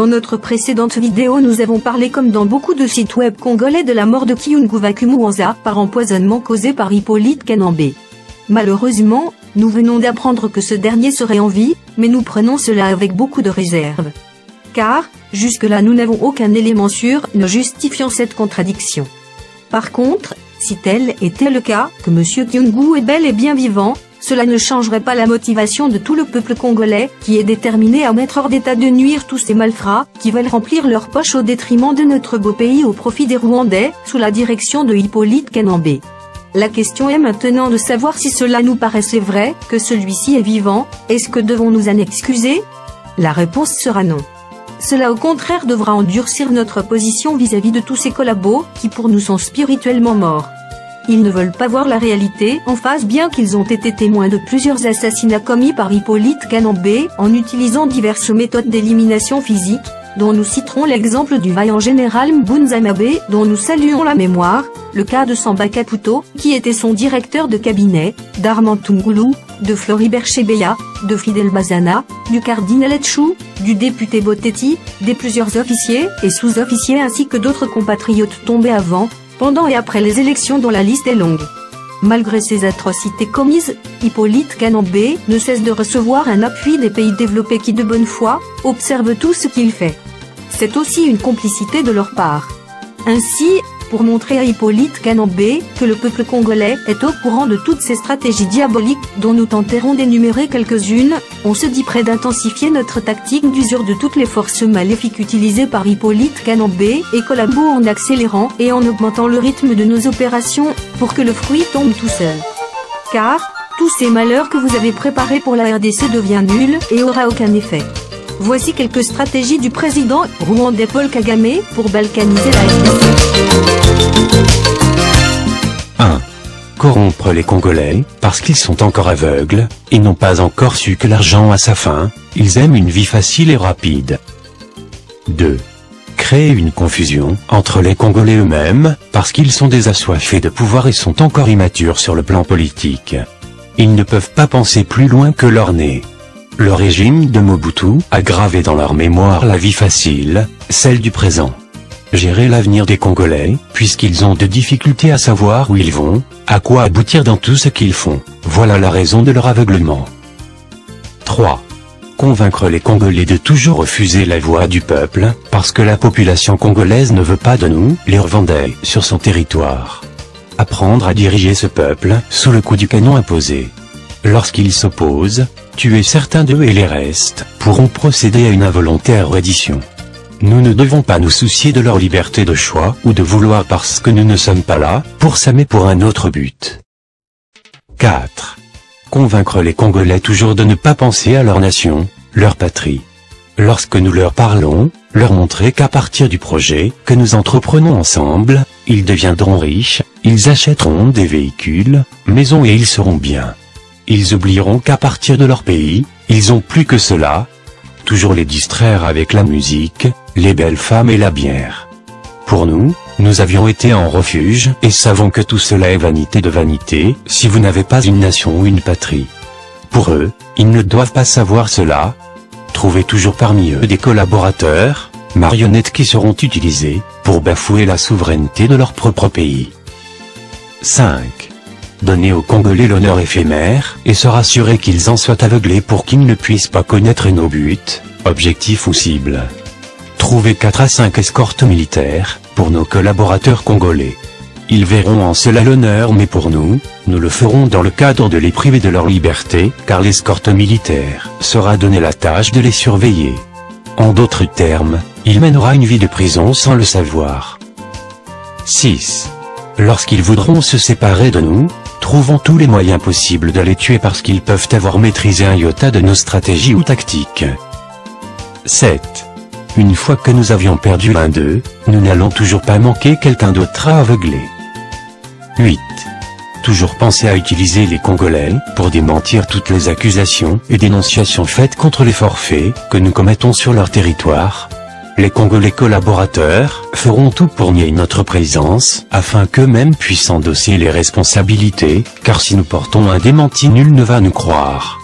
Dans notre précédente vidéo, nous avons parlé, comme dans beaucoup de sites web congolais, de la mort de Kyungu Mwanza par empoisonnement causé par Hippolyte Kanambe. Malheureusement, nous venons d'apprendre que ce dernier serait en vie, mais nous prenons cela avec beaucoup de réserve. Car, jusque-là, nous n'avons aucun élément sûr ne justifiant cette contradiction. Par contre, si tel était le cas, que M. Kyungu est bel et bien vivant, cela ne changerait pas la motivation de tout le peuple congolais, qui est déterminé à mettre hors d'état de nuire tous ces malfrats, qui veulent remplir leurs poches au détriment de notre beau pays au profit des Rwandais, sous la direction de Hippolyte Kanambe. La question est maintenant de savoir si cela nous paraissait vrai, que celui-ci est vivant, est-ce que devons-nous en excuser? La réponse sera non. Cela au contraire devra endurcir notre position vis-à-vis de tous ces collabos, qui pour nous sont spirituellement morts. Ils ne veulent pas voir la réalité en face, bien qu'ils ont été témoins de plusieurs assassinats commis par Hippolyte Kanambe, en utilisant diverses méthodes d'élimination physique, dont nous citerons l'exemple du vaillant général Mbunza Mabe, dont nous saluons la mémoire, le cas de Samba Kaputo, qui était son directeur de cabinet, d'Armand Tungulu, de Floribert Chebeya, de Fidel Bazana, du cardinal Etchou, du député Botetti, des plusieurs officiers et sous-officiers ainsi que d'autres compatriotes tombés avant, pendant et après les élections dont la liste est longue. Malgré ces atrocités commises, Hippolyte Kanambe ne cesse de recevoir un appui des pays développés qui de bonne foi observent tout ce qu'il fait. C'est aussi une complicité de leur part. Ainsi, pour montrer à Hippolyte Kanambe que le peuple congolais est au courant de toutes ces stratégies diaboliques, dont nous tenterons d'énumérer quelques-unes, on se dit prêt d'intensifier notre tactique d'usure de toutes les forces maléfiques utilisées par Hippolyte Kanambe et collabo en accélérant et en augmentant le rythme de nos opérations, pour que le fruit tombe tout seul. Car, tous ces malheurs que vous avez préparés pour la RDC deviennent nuls et aura aucun effet. Voici quelques stratégies du président rwandais Paul Kagame pour balkaniser la RDC. 1. Corrompre les Congolais, parce qu'ils sont encore aveugles, et n'ont pas encore su que l'argent a sa fin, ils aiment une vie facile et rapide. 2. Créer une confusion entre les Congolais eux-mêmes, parce qu'ils sont des assoiffés de pouvoir et sont encore immatures sur le plan politique. Ils ne peuvent pas penser plus loin que leur nez. Le régime de Mobutu a gravé dans leur mémoire la vie facile, celle du présent. Gérer l'avenir des Congolais, puisqu'ils ont de difficultés à savoir où ils vont, à quoi aboutir dans tout ce qu'ils font, voilà la raison de leur aveuglement. 3. Convaincre les Congolais de toujours refuser la voix du peuple, parce que la population congolaise ne veut pas de nous, les Rwandais, sur son territoire. Apprendre à diriger ce peuple, sous le coup du canon imposé. Lorsqu'ils s'opposent, tuer certains d'eux et les restes, pourront procéder à une involontaire reddition. Nous ne devons pas nous soucier de leur liberté de choix ou de vouloir parce que nous ne sommes pas là, pour s'aimer pour un autre but. 4. Convaincre les Congolais toujours de ne pas penser à leur nation, leur patrie. Lorsque nous leur parlons, leur montrer qu'à partir du projet que nous entreprenons ensemble, ils deviendront riches, ils achèteront des véhicules, maisons et ils seront bien. Ils oublieront qu'à partir de leur pays, ils ont plus que cela. Toujours les distraire avec la musique, les belles femmes et la bière. Pour nous, nous avions été en refuge et savons que tout cela est vanité de vanité, si vous n'avez pas une nation ou une patrie. Pour eux, ils ne doivent pas savoir cela. Trouvez toujours parmi eux des collaborateurs, marionnettes qui seront utilisées, pour bafouer la souveraineté de leur propre pays. 5. Donner aux Congolais l'honneur éphémère, et se rassurer qu'ils en soient aveuglés pour qu'ils ne puissent pas connaître nos buts, objectifs ou cibles. Trouver 4 à 5 escortes militaires, pour nos collaborateurs congolais. Ils verront en cela l'honneur, mais pour nous, nous le ferons dans le cadre de les priver de leur liberté, car l'escorte militaire sera donné la tâche de les surveiller. En d'autres termes, il mènera une vie de prison sans le savoir. 6. Lorsqu'ils voudront se séparer de nous, trouvons tous les moyens possibles de les tuer parce qu'ils peuvent avoir maîtrisé un iota de nos stratégies ou tactiques. 7. Une fois que nous avions perdu l'un d'eux, nous n'allons toujours pas manquer quelqu'un d'autre à aveugler. 8. Toujours penser à utiliser les Congolais pour démentir toutes les accusations et dénonciations faites contre les forfaits que nous commettons sur leur territoire. Les Congolais collaborateurs feront tout pour nier notre présence, afin qu'eux-mêmes puissent endosser les responsabilités, car si nous portons un démenti, nul ne va nous croire.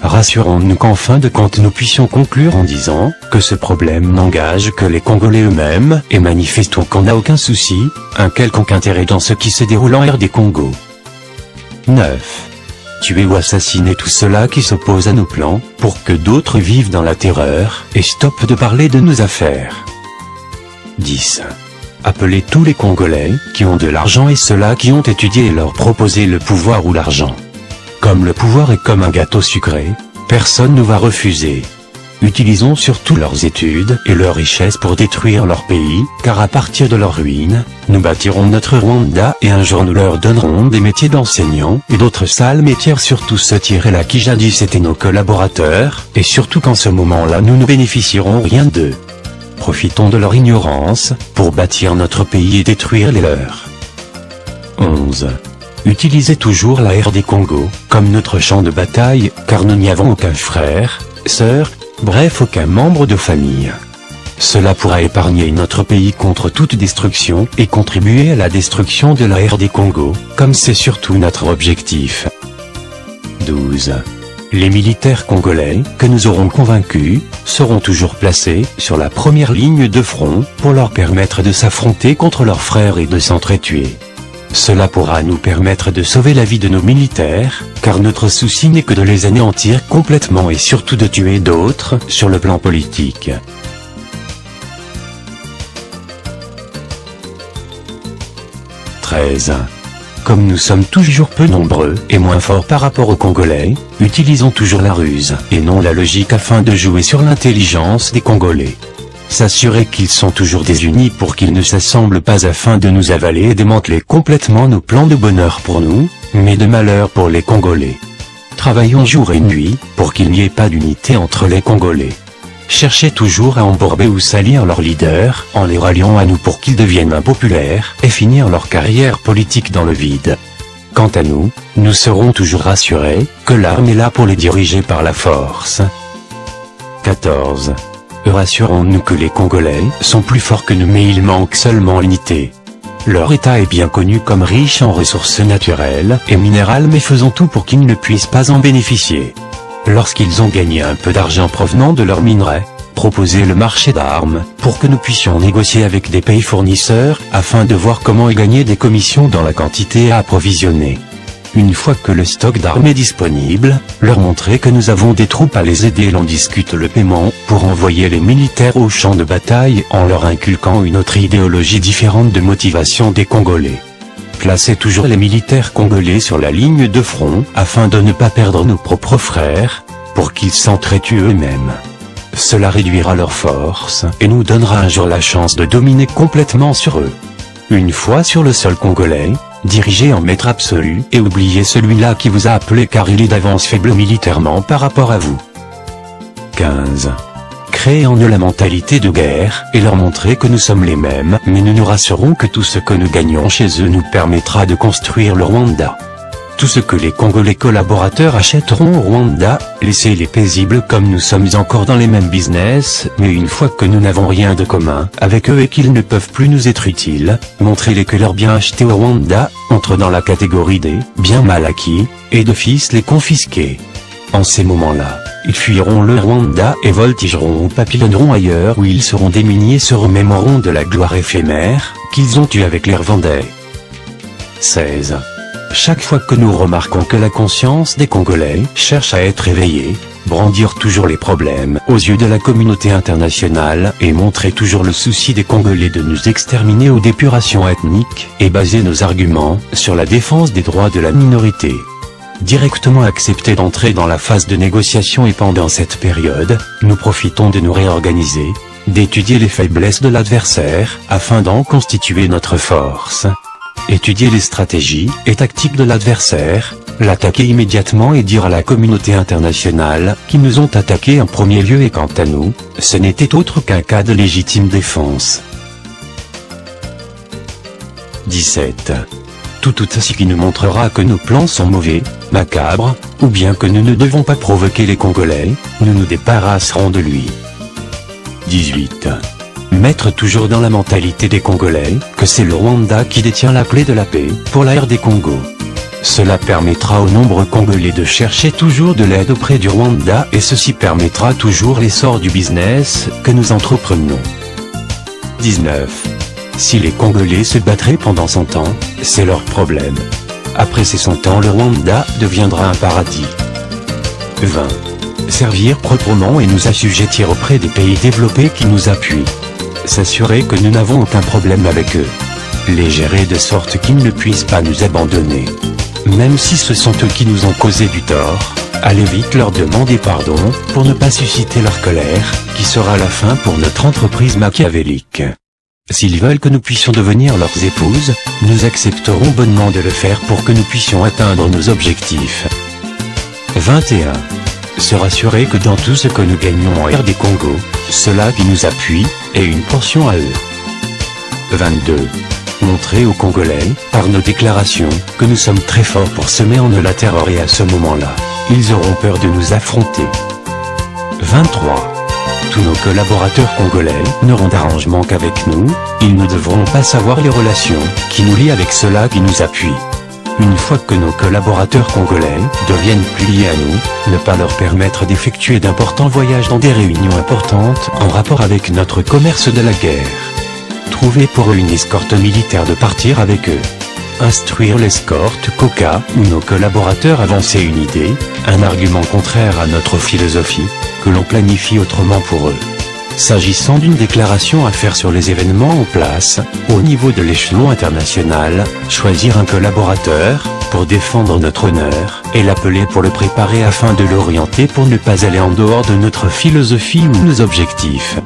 Rassurons-nous qu'en fin de compte nous puissions conclure en disant que ce problème n'engage que les Congolais eux-mêmes et manifestons qu'on n'a aucun souci, un quelconque intérêt dans ce qui se déroule en RD Congo. 9. Tuer ou assassiner tout cela qui s'oppose à nos plans, pour que d'autres vivent dans la terreur, et stoppent de parler de nos affaires. 10. Appeler tous les Congolais qui ont de l'argent et ceux-là qui ont étudié et leur proposer le pouvoir ou l'argent. Comme le pouvoir est comme un gâteau sucré, personne ne va refuser. Utilisons surtout leurs études et leurs richesses pour détruire leur pays, car à partir de leurs ruines, nous bâtirons notre Rwanda et un jour nous leur donnerons des métiers d'enseignants et d'autres sales métiers, surtout ceux tirés là qui jadis étaient nos collaborateurs, et surtout qu'en ce moment-là nous ne bénéficierons rien d'eux. Profitons de leur ignorance, pour bâtir notre pays et détruire les leurs. 11. Utilisez toujours la RD Congo, comme notre champ de bataille, car nous n'y avons aucun frère, sœur, bref aucun membre de famille. Cela pourra épargner notre pays contre toute destruction et contribuer à la destruction de la RD Congo, comme c'est surtout notre objectif. 12. Les militaires congolais, que nous aurons convaincus, seront toujours placés sur la première ligne de front, pour leur permettre de s'affronter contre leurs frères et de s'entretuer. Cela pourra nous permettre de sauver la vie de nos militaires, car notre souci n'est que de les anéantir complètement et surtout de tuer d'autres sur le plan politique. 13. Comme nous sommes toujours peu nombreux et moins forts par rapport aux Congolais, utilisons toujours la ruse et non la logique afin de jouer sur l'intelligence des Congolais. S'assurer qu'ils sont toujours désunis pour qu'ils ne s'assemblent pas afin de nous avaler et démanteler complètement nos plans de bonheur pour nous, mais de malheur pour les Congolais. Travaillons jour et nuit, pour qu'il n'y ait pas d'unité entre les Congolais. Cherchez toujours à embourber ou salir leurs leaders, en les ralliant à nous pour qu'ils deviennent impopulaires, et finir leur carrière politique dans le vide. Quant à nous, nous serons toujours rassurés, que l'arme est là pour les diriger par la force. 14. Rassurons-nous que les Congolais sont plus forts que nous, mais il manque seulement l'unité. Leur état est bien connu comme riche en ressources naturelles et minérales, mais faisons tout pour qu'ils ne puissent pas en bénéficier. Lorsqu'ils ont gagné un peu d'argent provenant de leurs minerais, proposez le marché d'armes, pour que nous puissions négocier avec des pays fournisseurs, afin de voir comment y gagner des commissions dans la quantité à approvisionner. Une fois que le stock d'armes est disponible, leur montrer que nous avons des troupes à les aider et l'on discute le paiement, pour envoyer les militaires au champ de bataille en leur inculquant une autre idéologie différente de motivation des Congolais. Placez toujours les militaires congolais sur la ligne de front, afin de ne pas perdre nos propres frères, pour qu'ils s'entretuent eux-mêmes. Cela réduira leur force et nous donnera un jour la chance de dominer complètement sur eux. Une fois sur le sol congolais, dirigez en maître absolu et oubliez celui-là qui vous a appelé car il est d'avance faible militairement par rapport à vous. 15. Créez en eux la mentalité de guerre et leur montrer que nous sommes les mêmes, mais nous nous rassurons que tout ce que nous gagnons chez eux nous permettra de construire le Rwanda. Tout ce que les Congolais collaborateurs achèteront au Rwanda, laissez-les paisibles comme nous sommes encore dans les mêmes business, mais une fois que nous n'avons rien de commun avec eux et qu'ils ne peuvent plus nous être utiles, montrez-les que leurs biens achetés au Rwanda entrent dans la catégorie des biens mal acquis, et d'office les confisquer. En ces moments-là, ils fuiront le Rwanda et voltigeront ou papillonneront ailleurs où ils seront démunis et se remémoreront de la gloire éphémère qu'ils ont eue avec les Rwandais. 16. Chaque fois que nous remarquons que la conscience des Congolais cherche à être éveillée, brandir toujours les problèmes aux yeux de la communauté internationale et montrer toujours le souci des Congolais de nous exterminer aux dépurations ethniques et baser nos arguments sur la défense des droits de la minorité. Directement accepter d'entrer dans la phase de négociation et pendant cette période, nous profitons de nous réorganiser, d'étudier les faiblesses de l'adversaire afin d'en constituer notre force. Étudier les stratégies et tactiques de l'adversaire, l'attaquer immédiatement et dire à la communauté internationale qu'ils nous ont attaqués en premier lieu et quant à nous, ce n'était autre qu'un cas de légitime défense. 17. Tout ce qui nous montrera que nos plans sont mauvais, macabres, ou bien que nous ne devons pas provoquer les Congolais, nous nous débarrasserons de lui. 18. Mettre toujours dans la mentalité des Congolais, que c'est le Rwanda qui détient la clé de la paix, pour la RD Congo. Cela permettra aux nombreux Congolais de chercher toujours de l'aide auprès du Rwanda et ceci permettra toujours l'essor du business que nous entreprenons. 19. Si les Congolais se battraient pendant 100 ans, c'est leur problème. Après ces 100 ans, le Rwanda deviendra un paradis. 20. Servir proprement et nous assujettir auprès des pays développés qui nous appuient. S'assurer que nous n'avons aucun problème avec eux. Les gérer de sorte qu'ils ne puissent pas nous abandonner. Même si ce sont eux qui nous ont causé du tort, allez vite leur demander pardon, pour ne pas susciter leur colère, qui sera la fin pour notre entreprise machiavélique. S'ils veulent que nous puissions devenir leurs épouses, nous accepterons bonnement de le faire pour que nous puissions atteindre nos objectifs. 21. Se rassurer que dans tout ce que nous gagnons en RD Congo, ceux-là qui nous appuient, aient une portion à eux. 22. Montrer aux Congolais, par nos déclarations, que nous sommes très forts pour semer en eux la terreur et à ce moment-là, ils auront peur de nous affronter. 23. Tous nos collaborateurs congolais n'auront d'arrangement qu'avec nous, ils ne devront pas savoir les relations qui nous lient avec ceux-là qui nous appuient. Une fois que nos collaborateurs congolais deviennent plus liés à nous, ne pas leur permettre d'effectuer d'importants voyages dans des réunions importantes en rapport avec notre commerce de la guerre. Trouver pour eux une escorte militaire de partir avec eux. Instruire l'escorte Coca ou nos collaborateurs avancer une idée, un argument contraire à notre philosophie, que l'on planifie autrement pour eux. S'agissant d'une déclaration à faire sur les événements en place, au niveau de l'échelon international, choisir un collaborateur, pour défendre notre honneur, et l'appeler pour le préparer afin de l'orienter pour ne pas aller en dehors de notre philosophie ou nos objectifs.